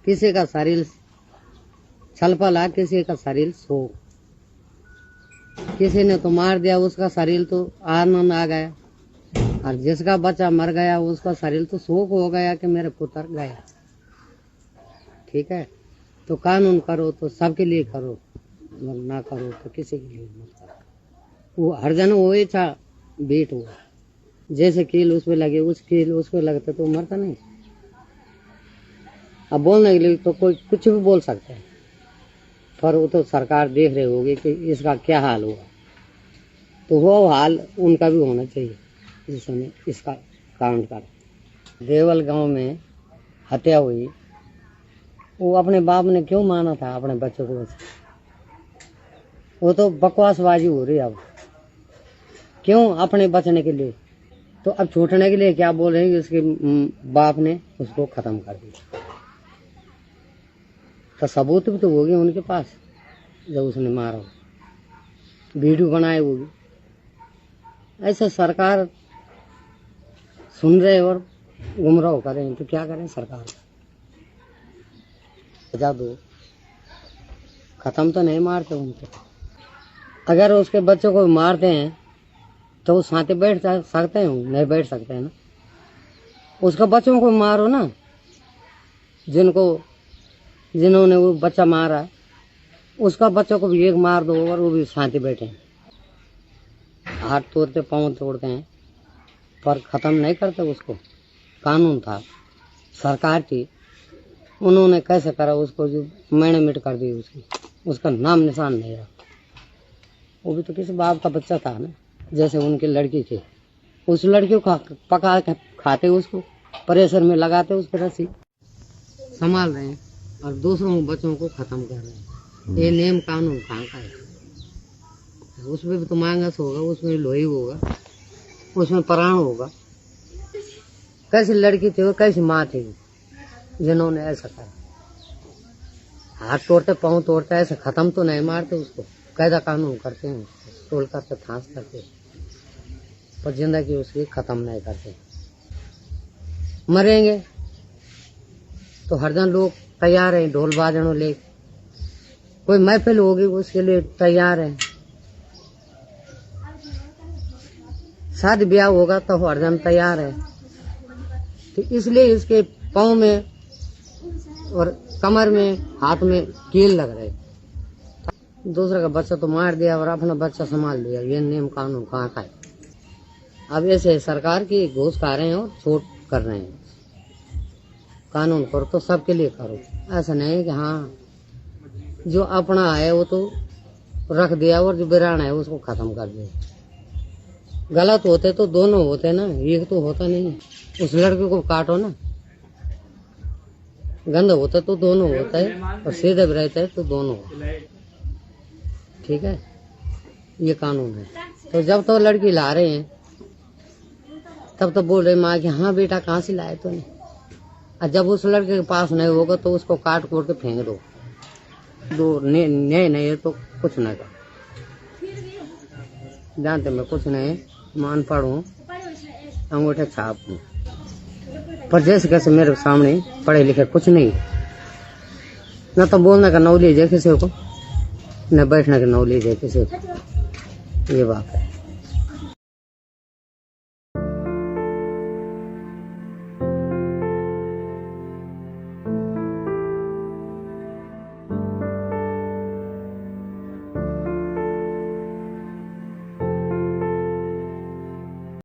किसी का शरीर छलपला, किसी का शरीर सो। किसी ने तो मार दिया, उसका शरीर तो आनंद आ गया, और जिसका बच्चा मर गया उसका शरीर तो शोक हो गया कि मेरे पुत्र गया। ठीक है, तो कानून करो तो सबके लिए करो, ना करो तो किसी के लिए मत करो। वो हर जन वो ही था बेट हुआ, जैसे कील उस पे लगे उस कील उस पे लगते तो मरता नहीं। अब बोलने के लिए तो कोई कुछ भी बोल सकता है, पर वो तो सरकार देख रही होगी कि इसका क्या हाल हुआ, तो वो हाल उनका भी होना चाहिए जिसने इसका कारण कर। देवल गांव में हत्या हुई, वो अपने बाप ने क्यों माना था अपने बच्चों को? वो तो बकवासबाजी हो रही है अब। क्यों? अपने बचने के लिए। तो अब छूटने के लिए क्या बोल रहे हैं? उसके बाप ने उसको खत्म कर दिया, तो सबूत भी तो होगी उनके पास जब उसने मारा, वीडियो बनाए होगी। ऐसा सरकार सुन रहे और गुमराह करें तो क्या करें? सरकार सजा दो, खत्म तो नहीं मारते उनको। अगर उसके बच्चों को मारते हैं तो वो साथे बैठ सकते हैं? नहीं बैठ सकते हैं ना। उसका बच्चों को मारो ना, जिन्होंने वो बच्चा मारा, उसका बच्चों को भी एक मार दो और वो भी साथे बैठे। हाथ तोड़ते पाँव तोड़ते हैं पर खत्म नहीं करते उसको। कानून था, सरकार थी, उन्होंने कैसे करा उसको, जो मैंने मिट कर दी उसकी, उसका नाम निशान नहीं रहा। वो भी तो किसी बाप का बच्चा था ना। जैसे उनकी लड़की थी, उस लड़की को पका के खाते, उसको प्रेशर में लगाते, उसकी रस्सी संभाल रहे हैं और दूसरों बच्चों को खत्म कर रहे हैं। ये नियम कानून कहाँ का है? उसमें भी तो मांगस होगा, उसमें लोही होगा, उसमें प्राण होगा। कैसी लड़की थी वो, कैसी माँ थी जिन्होंने ऐसा करा? हाथ तोड़ते पाँव तोड़ते, ऐसे खत्म तो नहीं मारते उसको, कायदा कानून करते हैं, तोड़ करते फांस करते, पर जिंदगी उसकी खत्म नहीं करते। मरेंगे तो हर जन लोग तैयार हैं, ढोल बाजनों ले, कोई महफिल होगी उसके लिए तैयार है। शादी ब्याह होगा तो हर जन तैयार है। तो इसलिए इसके पाँव में और कमर में हाथ में कील लग रहे। दूसरे का बच्चा तो मार दिया और अपना बच्चा संभाल लिया। ये नियम कानून कहाँ का है? अब ऐसे सरकार की घूस खा रहे हैं और छूट कर रहे हैं। कानून करो तो सबके लिए करो, ऐसा नहीं कि हाँ जो अपना है वो तो रख दिया और जो बिराना है उसको खत्म कर दिया। गलत होते तो दोनों होते ना, एक तो होता नहीं। उस लड़के को काटो ना, गंद होता तो दोनों होता है, और सीधे भी रहता है तो दोनों होता है। ठीक है, ये कानून है। तो जब तो लड़की ला रहे हैं तब तो बोल रहे माँ कि हाँ बेटा कहाँ से लाए तो नहीं। और जब उस लड़के के पास नहीं होगा तो उसको काट कोट के फेंक दो। न्याय नहीं है तो कुछ ना कर। जानते मैं कुछ नहीं, मान पढ़ूं, अंगूठे छाप हूँ, पर जैसे कैसे मेरे सामने पढ़े लिखे कुछ नहीं, न तो बोलने का नॉलेज है किसी को, न बैठने का नॉलेज है किसी को। ये बात है।